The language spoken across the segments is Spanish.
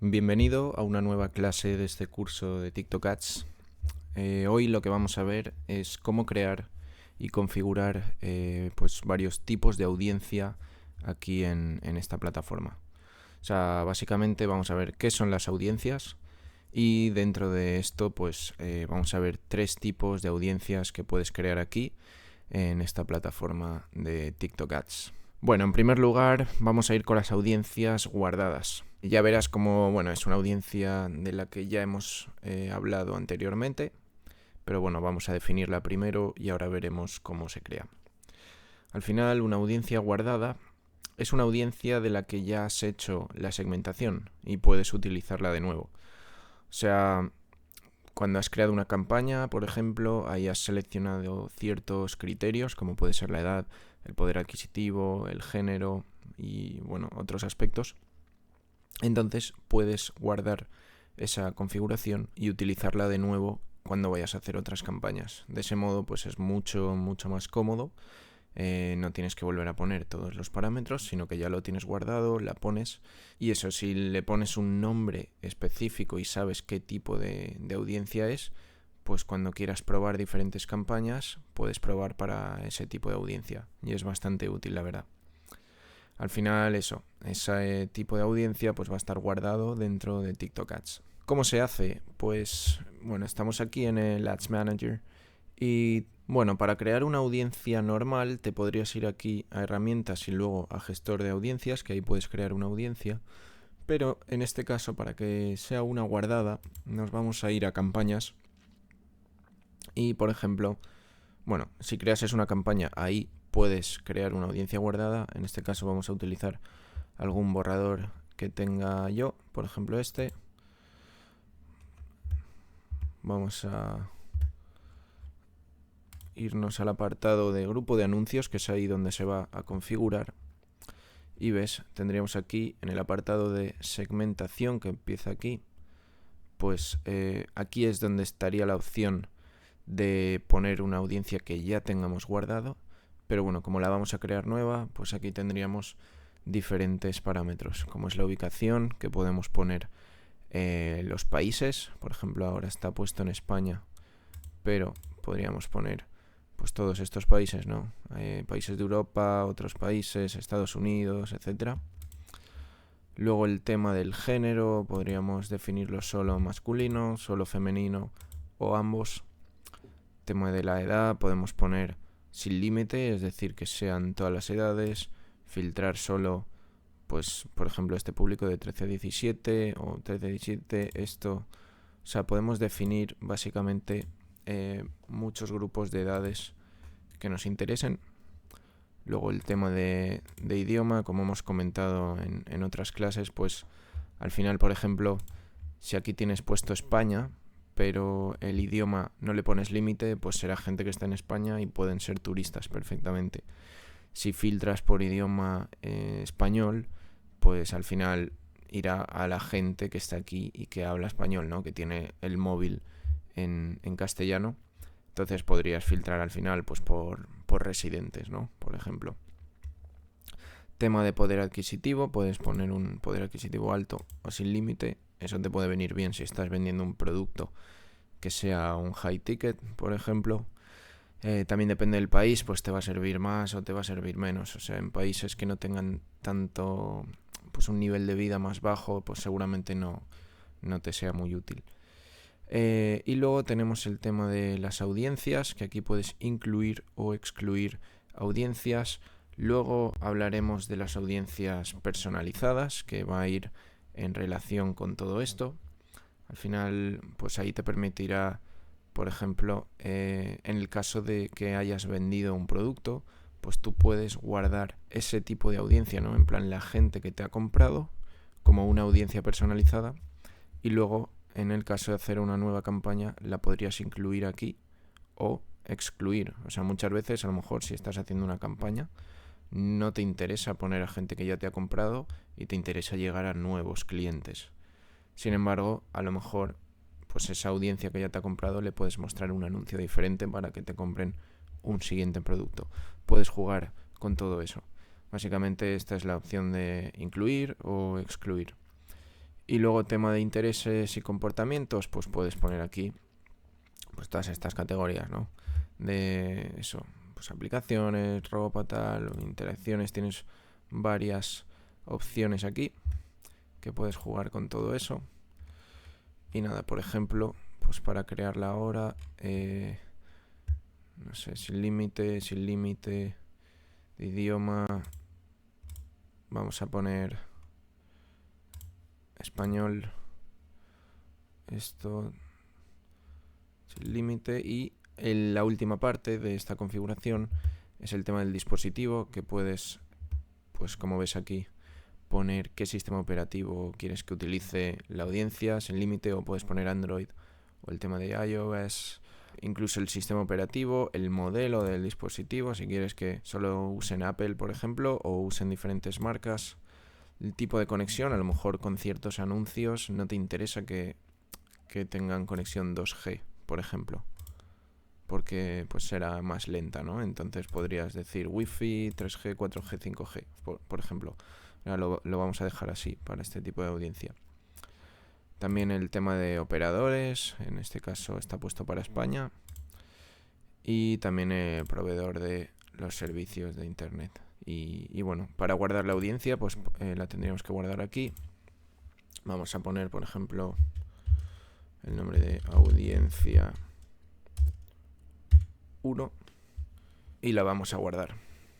Bienvenido a una nueva clase de este curso de TikTok Ads. Hoy lo que vamos a ver es cómo crear y configurar pues varios tipos de audiencia aquí en esta plataforma. O sea, básicamente vamos a ver qué son las audiencias y dentro de esto pues vamos a ver 3 tipos de audiencias que puedes crear aquí en esta plataforma de TikTok Ads. Bueno, en primer lugar vamos a ir con las audiencias guardadas. Ya verás como, bueno, es una audiencia de la que ya hemos hablado anteriormente, pero bueno, vamos a definirla primero y ahora veremos cómo se crea. Al final, una audiencia guardada es una audiencia de la que ya has hecho la segmentación y puedes utilizarla de nuevo. O sea, cuando has creado una campaña, por ejemplo, ahí has seleccionado ciertos criterios, como puede ser la edad, el poder adquisitivo, el género y, bueno, otros aspectos. Entonces puedes guardar esa configuración y utilizarla de nuevo cuando vayas a hacer otras campañas. De ese modo, pues es mucho más cómodo. No tienes que volver a poner todos los parámetros, sino que ya lo tienes guardado, la pones. Y eso, si le pones un nombre específico y sabes qué tipo de audiencia es, pues cuando quieras probar diferentes campañas, puedes probar para ese tipo de audiencia. Y es bastante útil, la verdad. Al final ese tipo de audiencia pues va a estar guardado dentro de TikTok Ads. ¿Cómo se hace? Pues bueno, estamos aquí en el Ads Manager y bueno, para crear una audiencia normal te podrías ir aquí a herramientas y luego a gestor de audiencias, que ahí puedes crear una audiencia, pero en este caso para que sea una guardada nos vamos a ir a campañas y por ejemplo, bueno, si creases una campaña ahí puedes crear una audiencia guardada. En este caso vamos a utilizar algún borrador que tenga yo, por ejemplo este. Vamos a irnos al apartado de grupo de anuncios, que es ahí donde se va a configurar. Y ves, tendríamos aquí en el apartado de segmentación que empieza aquí, pues aquí es donde estaría la opción de poner una audiencia que ya tengamos guardado. Pero bueno, como la vamos a crear nueva, pues aquí tendríamos diferentes parámetros, como es la ubicación, que podemos poner los países. Por ejemplo, ahora está puesto en España, pero podríamos poner pues todos estos países, ¿no? Países de Europa, otros países, Estados Unidos, etcétera. Luego el tema del género, podríamos definirlo solo masculino, solo femenino o ambos. Tema de la edad, podemos poner sin límite, es decir, que sean todas las edades, filtrar solo, pues, por ejemplo, este público de 13 a 17 o 13 a 17, esto. O sea, podemos definir básicamente muchos grupos de edades que nos interesen. Luego el tema de idioma, como hemos comentado en otras clases, pues al final, por ejemplo, si aquí tienes puesto España, pero el idioma no le pones límite, pues será gente que está en España y pueden ser turistas perfectamente. Si filtras por idioma español, pues al final irá a la gente que está aquí y que habla español, ¿no? Que tiene el móvil en castellano. Entonces podrías filtrar al final pues por residentes, ¿no? Por ejemplo. Tema de poder adquisitivo, puedes poner un poder adquisitivo alto o sin límite. Eso te puede venir bien si estás vendiendo un producto que sea un high ticket, por ejemplo. También depende del país, pues te va a servir más o te va a servir menos. O sea, en países que no tengan tanto, pues un nivel de vida más bajo, pues seguramente no te sea muy útil. Y luego tenemos el tema de las audiencias, que aquí puedes incluir o excluir audiencias. Luego hablaremos de las audiencias personalizadas, que va a ir en relación con todo esto. Al final, pues ahí te permitirá, por ejemplo, en el caso de que hayas vendido un producto, pues tú puedes guardar ese tipo de audiencia, ¿no? En plan, la gente que te ha comprado, como una audiencia personalizada, y luego, en el caso de hacer una nueva campaña, la podrías incluir aquí o excluir. O sea, muchas veces, a lo mejor, si estás haciendo una campaña, no te interesa poner a gente que ya te ha comprado y te interesa llegar a nuevos clientes. Sin embargo, a lo mejor, pues esa audiencia que ya te ha comprado le puedes mostrar un anuncio diferente para que te compren un siguiente producto. Puedes jugar con todo eso. Básicamente esta es la opción de incluir o excluir. Y luego tema de intereses y comportamientos, pues puedes poner aquí pues todas estas categorías, ¿no? De eso, pues aplicaciones, ropa, tal, interacciones, tienes varias opciones aquí que puedes jugar con todo eso. Y nada, por ejemplo, pues para crearla ahora, no sé, sin límite de idioma, vamos a poner español, esto sin límite, y la última parte de esta configuración es el tema del dispositivo, que puedes, pues como ves aquí, poner qué sistema operativo quieres que utilice la audiencia sin límite, o puedes poner Android o el tema de iOS, incluso el sistema operativo, el modelo del dispositivo, si quieres que solo usen Apple, por ejemplo, o usen diferentes marcas, el tipo de conexión, a lo mejor con ciertos anuncios no te interesa que tengan conexión 2G, por ejemplo, porque pues será más lenta, ¿no? Entonces podrías decir Wi-Fi, 3G, 4G, 5G, por ejemplo. Lo vamos a dejar así para este tipo de audiencia. También el tema de operadores, en este caso está puesto para España. Y también el proveedor de los servicios de internet. Y bueno, para guardar la audiencia, pues la tendríamos que guardar aquí. Vamos a poner, por ejemplo, el nombre de audiencia 1 y la vamos a guardar.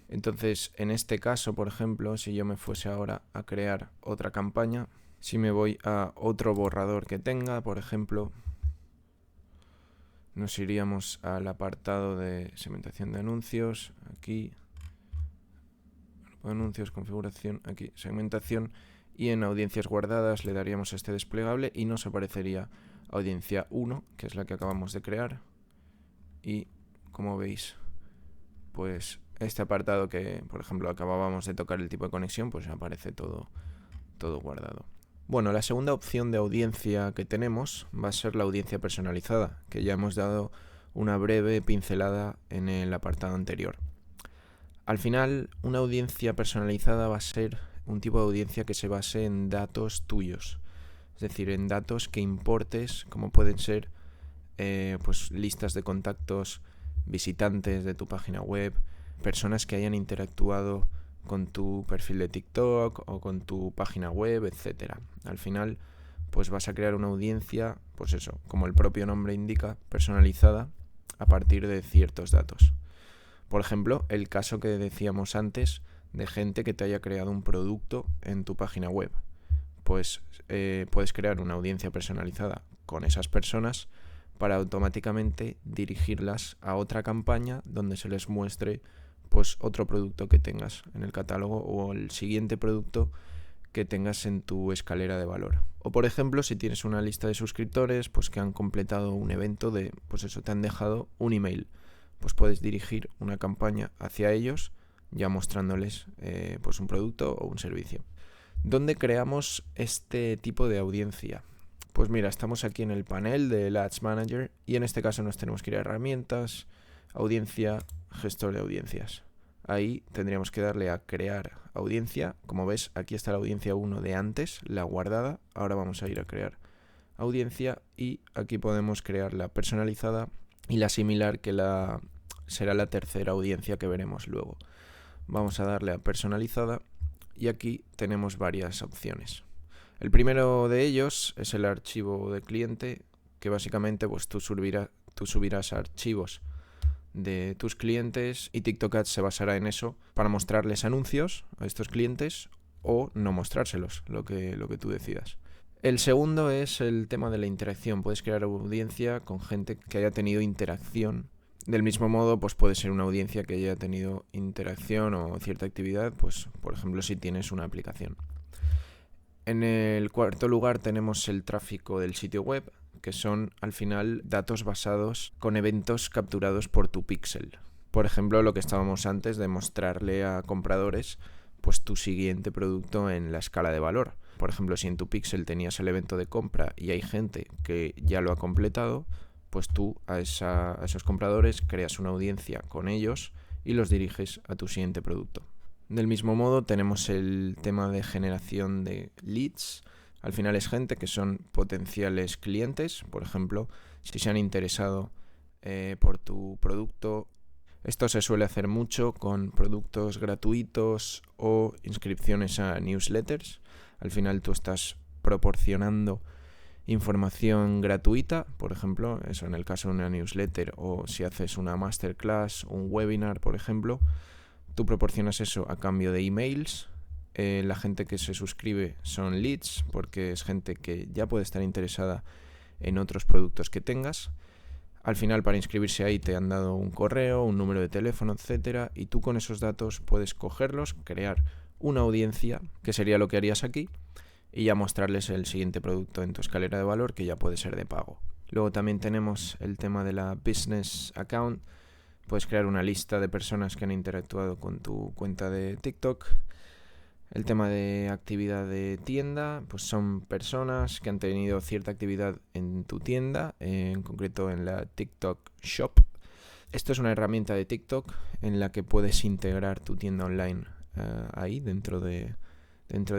Entonces, en este caso, por ejemplo, si yo me fuese ahora a crear otra campaña, si me voy a otro borrador que tenga, por ejemplo, nos iríamos al apartado de segmentación de anuncios, aquí, anuncios, configuración, aquí, segmentación, y en audiencias guardadas le daríamos a este desplegable y nos aparecería audiencia 1, que es la que acabamos de crear, y como veis, pues este apartado que, por ejemplo, acabábamos de tocar el tipo de conexión, pues aparece todo guardado. Bueno, la segunda opción de audiencia que tenemos va a ser la audiencia personalizada, que ya hemos dado una breve pincelada en el apartado anterior. Al final, una audiencia personalizada va a ser un tipo de audiencia que se base en datos tuyos, es decir, en datos que importes, como pueden ser pues listas de contactos, visitantes de tu página web, personas que hayan interactuado con tu perfil de TikTok o con tu página web, etcétera. Al final, pues vas a crear una audiencia, pues eso, como el propio nombre indica, personalizada a partir de ciertos datos. Por ejemplo, el caso que decíamos antes de gente que te haya creado un producto en tu página web. Pues puedes crear una audiencia personalizada con esas personas para automáticamente dirigirlas a otra campaña donde se les muestre pues otro producto que tengas en el catálogo o el siguiente producto que tengas en tu escalera de valor. O por ejemplo, si tienes una lista de suscriptores pues que han completado un evento de, pues eso, te han dejado un email, pues puedes dirigir una campaña hacia ellos ya mostrándoles pues un producto o un servicio. ¿Dónde creamos este tipo de audiencia? Pues mira, estamos aquí en el panel del Ads Manager y en este caso nos tenemos que ir a herramientas, audiencia, gestor de audiencias. Ahí tendríamos que darle a crear audiencia. Como ves, aquí está la audiencia 1 de antes, la guardada. Ahora vamos a ir a crear audiencia y aquí podemos crear la personalizada y la similar, que será la tercera audiencia que veremos luego. Vamos a darle a personalizada y aquí tenemos varias opciones. El primero de ellos es el archivo de cliente, que básicamente pues tú subirás archivos de tus clientes y TikTok Ads se basará en eso para mostrarles anuncios a estos clientes o no mostrárselos, lo que tú decidas. El segundo es el tema de la interacción. Puedes crear audiencia con gente que haya tenido interacción. Del mismo modo, pues puede ser una audiencia que haya tenido interacción o cierta actividad, pues por ejemplo si tienes una aplicación. En el cuarto lugar tenemos el tráfico del sitio web, que son al final datos basados con eventos capturados por tu pixel. Por ejemplo, lo que estábamos antes de mostrarle a compradores pues tu siguiente producto en la escala de valor. Por ejemplo, si en tu pixel tenías el evento de compra y hay gente que ya lo ha completado, pues tú a esos compradores creas una audiencia con ellos y los diriges a tu siguiente producto. Del mismo modo tenemos el tema de generación de leads. Al final es gente que son potenciales clientes, por ejemplo, si se han interesado por tu producto. Esto se suele hacer mucho con productos gratuitos o inscripciones a newsletters. Al final tú estás proporcionando información gratuita, por ejemplo, eso en el caso de una newsletter, o si haces una masterclass, un webinar, por ejemplo, tú proporcionas eso a cambio de emails. La gente que se suscribe son leads, porque es gente que ya puede estar interesada en otros productos que tengas. Al final, para inscribirse ahí te han dado un correo, un número de teléfono, etcétera, y tú con esos datos puedes cogerlos, crear una audiencia, que sería lo que harías aquí, y ya mostrarles el siguiente producto en tu escalera de valor, que ya puede ser de pago. Luego también tenemos el tema de la business account. Puedes crear una lista de personas que han interactuado con tu cuenta de TikTok. El tema de actividad de tienda, pues son personas que han tenido cierta actividad en tu tienda, en concreto en la TikTok Shop. Esto es una herramienta de TikTok en la que puedes integrar tu tienda online ahí dentro de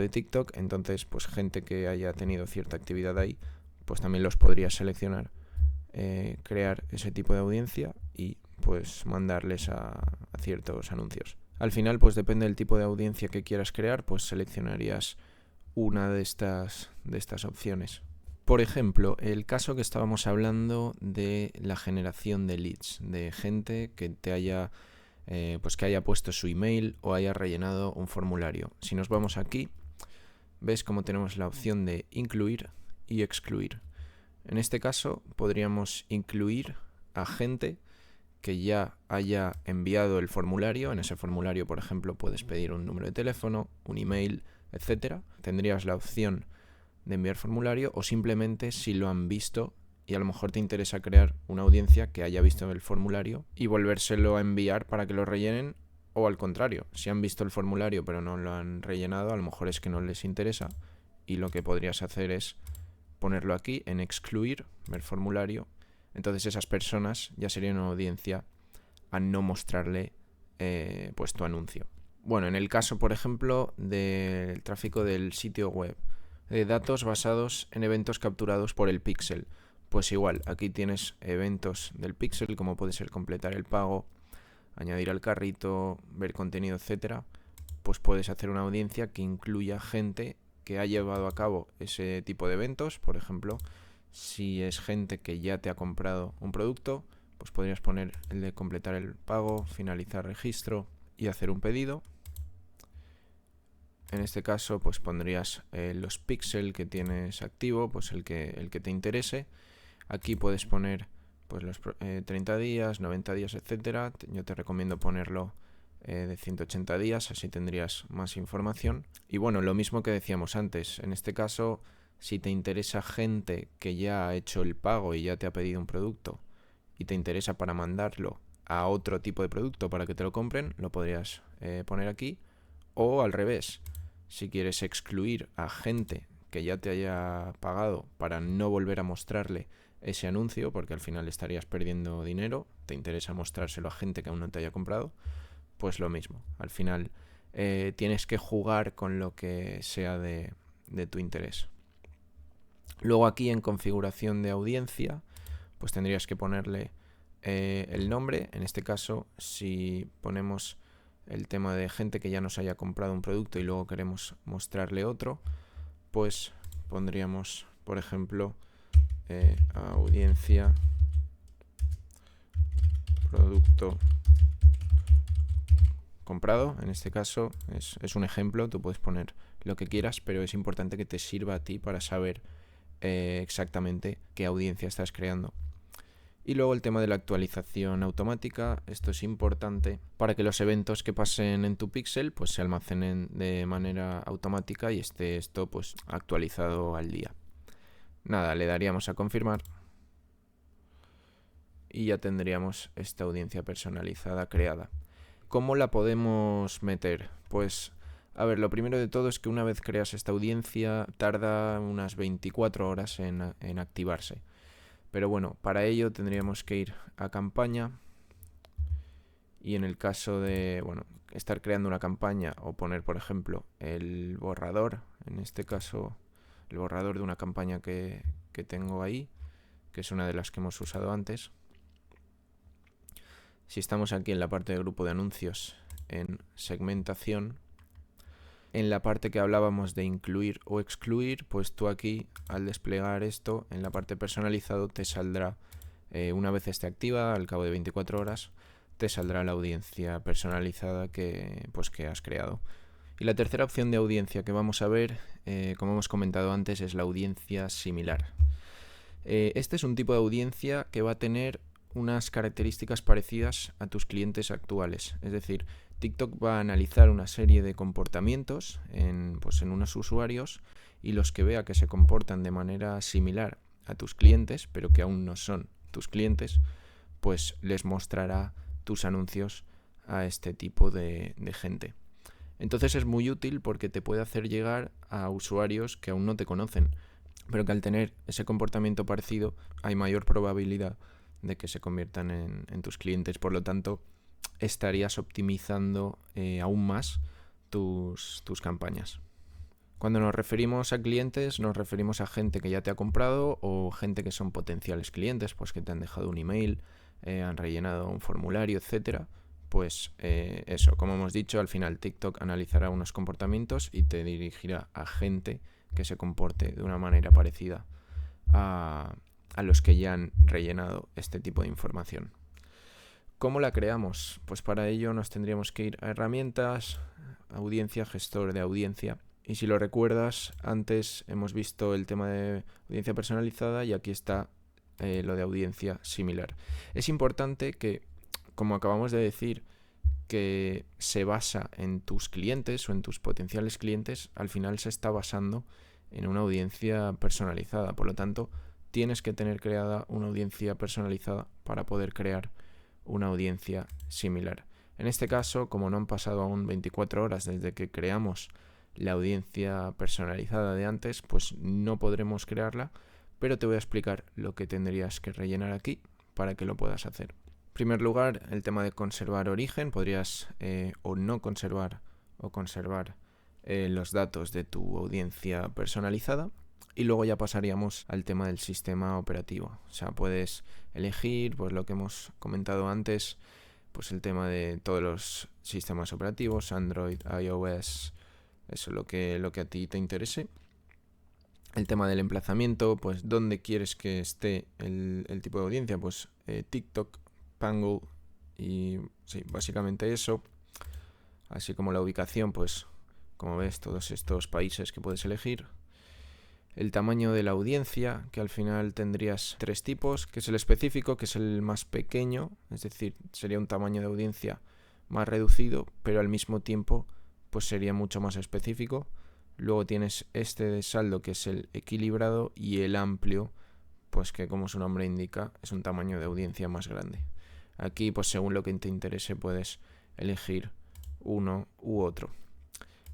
TikTok. Entonces, pues gente que haya tenido cierta actividad ahí, pues también los podrías seleccionar, crear ese tipo de audiencia y pues mandarles a ciertos anuncios. Al final, pues depende del tipo de audiencia que quieras crear, pues seleccionarías una de estas opciones. Por ejemplo, el caso que estábamos hablando de la generación de leads, de gente que te haya pues que haya puesto su email o haya rellenado un formulario. Si nos vamos aquí, ves cómo tenemos la opción de incluir y excluir. En este caso, podríamos incluir a gente que ya haya enviado el formulario. En ese formulario, por ejemplo, puedes pedir un número de teléfono, un email, etcétera. Tendrías la opción de enviar formulario, o simplemente si lo han visto y a lo mejor te interesa crear una audiencia que haya visto el formulario y volvérselo a enviar para que lo rellenen, o al contrario, si han visto el formulario pero no lo han rellenado, a lo mejor es que no les interesa, y lo que podrías hacer es ponerlo aquí en excluir, ver formulario. Entonces esas personas ya serían una audiencia a no mostrarle pues tu anuncio. Bueno, en el caso, por ejemplo, del tráfico del sitio web, de datos basados en eventos capturados por el pixel, pues igual, aquí tienes eventos del pixel, como puede ser completar el pago, añadir al carrito, ver contenido, etcétera. Pues puedes hacer una audiencia que incluya gente que ha llevado a cabo ese tipo de eventos. Por ejemplo, si es gente que ya te ha comprado un producto, pues podrías poner el de completar el pago, finalizar registro y hacer un pedido. En este caso, pues pondrías los píxeles que tienes activo, pues el que te interese. Aquí puedes poner pues los 30 días, 90 días, etcétera. Yo te recomiendo ponerlo de 180 días, así tendrías más información. Y bueno, lo mismo que decíamos antes, en este caso, si te interesa gente que ya ha hecho el pago y ya te ha pedido un producto y te interesa para mandarlo a otro tipo de producto para que te lo compren, lo podrías poner aquí. O al revés, si quieres excluir a gente que ya te haya pagado para no volver a mostrarle ese anuncio, porque al final estarías perdiendo dinero, te interesa mostrárselo a gente que aún no te haya comprado, pues lo mismo. Al final tienes que jugar con lo que sea de tu interés. Luego aquí en configuración de audiencia, pues tendrías que ponerle el nombre. En este caso, si ponemos el tema de gente que ya nos haya comprado un producto y luego queremos mostrarle otro, pues pondríamos, por ejemplo, audiencia producto comprado. En este caso es un ejemplo, tú puedes poner lo que quieras, pero es importante que te sirva a ti para saber exactamente qué audiencia estás creando. Y luego el tema de la actualización automática. Esto es importante para que los eventos que pasen en tu pixel pues se almacenen de manera automática y esté esto pues actualizado al día. Nada, le daríamos a confirmar y ya tendríamos esta audiencia personalizada creada. ¿Cómo la podemos meter? Pues a ver, lo primero de todo es que una vez creas esta audiencia tarda unas 24 horas en activarse. Pero bueno, para ello tendríamos que ir a campaña y en el caso de estar creando una campaña o poner, por ejemplo, el borrador, en este caso el borrador de una campaña que tengo ahí, que es una de las que hemos usado antes. Si estamos aquí en la parte de grupo de anuncios, en segmentación, en la parte que hablábamos de incluir o excluir, pues tú aquí, al desplegar esto, en la parte personalizado te saldrá, una vez esté activa, al cabo de 24 horas, te saldrá la audiencia personalizada que has creado. Y la tercera opción de audiencia que vamos a ver, como hemos comentado antes, es la audiencia similar. Este es un tipo de audiencia que va a tener unas características parecidas a tus clientes actuales. Es decir, TikTok va a analizar una serie de comportamientos en unos usuarios, y los que vea que se comportan de manera similar a tus clientes, pero que aún no son tus clientes, pues les mostrará tus anuncios a este tipo de gente. Entonces es muy útil porque te puede hacer llegar a usuarios que aún no te conocen, pero que al tener ese comportamiento parecido hay mayor probabilidad de que se conviertan en tus clientes. Por lo tanto, estarías optimizando aún más tus campañas. Cuando nos referimos a clientes, nos referimos a gente que ya te ha comprado o gente que son potenciales clientes, pues que te han dejado un email, han rellenado un formulario, etcétera. Pues eso, como hemos dicho, al final TikTok analizará unos comportamientos y te dirigirá a gente que se comporte de una manera parecida a los que ya han rellenado este tipo de información. ¿Cómo la creamos? Pues para ello nos tendríamos que ir a herramientas, audiencia, gestor de audiencia. Y si lo recuerdas, antes hemos visto el tema de audiencia personalizada y aquí está lo de audiencia similar. Es importante que, como acabamos de decir, que se basa en tus clientes o en tus potenciales clientes, al final se está basando en una audiencia personalizada. Por lo tanto, tienes que tener creada una audiencia personalizada para poder crear una audiencia similar. En este caso, como no han pasado aún 24 horas desde que creamos la audiencia personalizada de antes, pues no podremos crearla, pero te voy a explicar lo que tendrías que rellenar aquí para que lo puedas hacer. En primer lugar, el tema de conservar origen. Podrías o no conservar o conservar los datos de tu audiencia personalizada. Y luego ya pasaríamos al tema del sistema operativo. O sea, puedes elegir, pues lo que hemos comentado antes, pues el tema de todos los sistemas operativos, Android, iOS, eso lo que a ti te interese. El tema del emplazamiento, pues dónde quieres que esté el tipo de audiencia, pues TikTok, Pango, y sí, básicamente eso. Así como la ubicación, pues como ves, todos estos países que puedes elegir. El tamaño de la audiencia, que al final tendrías 3 tipos, que es el específico, que es el más pequeño, es decir, sería un tamaño de audiencia más reducido, pero al mismo tiempo pues sería mucho más específico. Luego tienes este de saldo, que es el equilibrado, y el amplio, pues que como su nombre indica, es un tamaño de audiencia más grande. Aquí, pues según lo que te interese, puedes elegir uno u otro.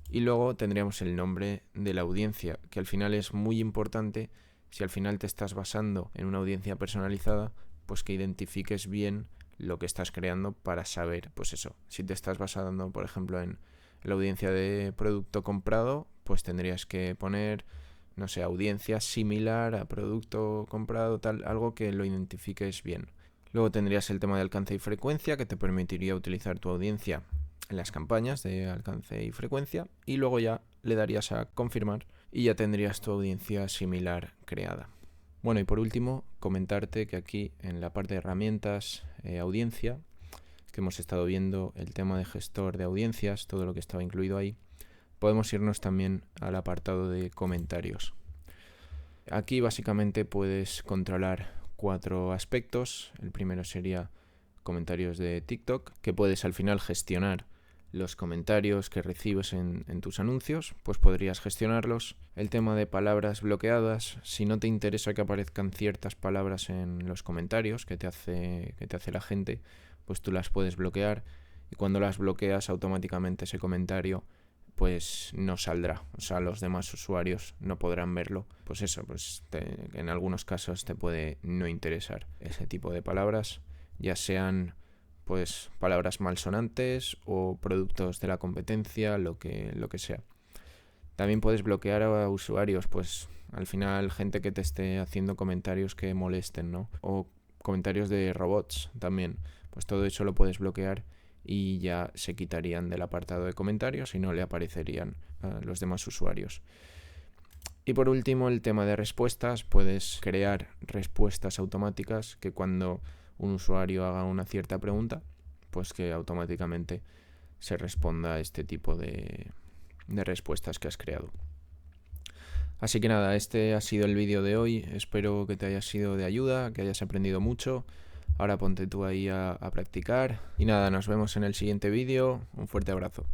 Y luego tendríamos el nombre de la audiencia, que al final es muy importante. Si al final te estás basando en una audiencia personalizada, pues que identifiques bien lo que estás creando para saber, pues eso, si te estás basando, por ejemplo, en la audiencia de producto comprado, pues tendrías que poner, no sé, audiencia similar a producto comprado, tal, algo que lo identifiques bien. Luego tendrías el tema de alcance y frecuencia, que te permitiría utilizar tu audiencia en las campañas de alcance y frecuencia, y luego ya le darías a confirmar y ya tendrías tu audiencia similar creada. Bueno, y por último, comentarte que aquí en la parte de herramientas, audiencia, que hemos estado viendo el tema de gestor de audiencias, todo lo que estaba incluido ahí, podemos irnos también al apartado de comentarios. Aquí básicamente puedes controlar 4 aspectos. El primero sería comentarios de TikTok, que puedes al final gestionar los comentarios que recibes en tus anuncios, pues podrías gestionarlos. El tema de palabras bloqueadas, si no te interesa que aparezcan ciertas palabras en los comentarios que te hace la gente, pues tú las puedes bloquear, y cuando las bloqueas automáticamente ese comentario pues no saldrá, o sea, los demás usuarios no podrán verlo. Pues eso, pues en algunos casos te puede no interesar ese tipo de palabras, ya sean pues palabras malsonantes o productos de la competencia, lo que sea. También puedes bloquear a usuarios, pues al final gente que te esté haciendo comentarios que molesten, ¿no? O comentarios de robots también. Pues todo eso lo puedes bloquear y ya se quitarían del apartado de comentarios y no le aparecerían a los demás usuarios. Y por último, el tema de respuestas. Puedes crear respuestas automáticas que cuando un usuario haga una cierta pregunta, pues que automáticamente se responda a este tipo de respuestas que has creado. Así que nada, este ha sido el vídeo de hoy. Espero que te haya sido de ayuda, que hayas aprendido mucho. Ahora ponte tú ahí a practicar. Y nada, nos vemos en el siguiente vídeo. Un fuerte abrazo.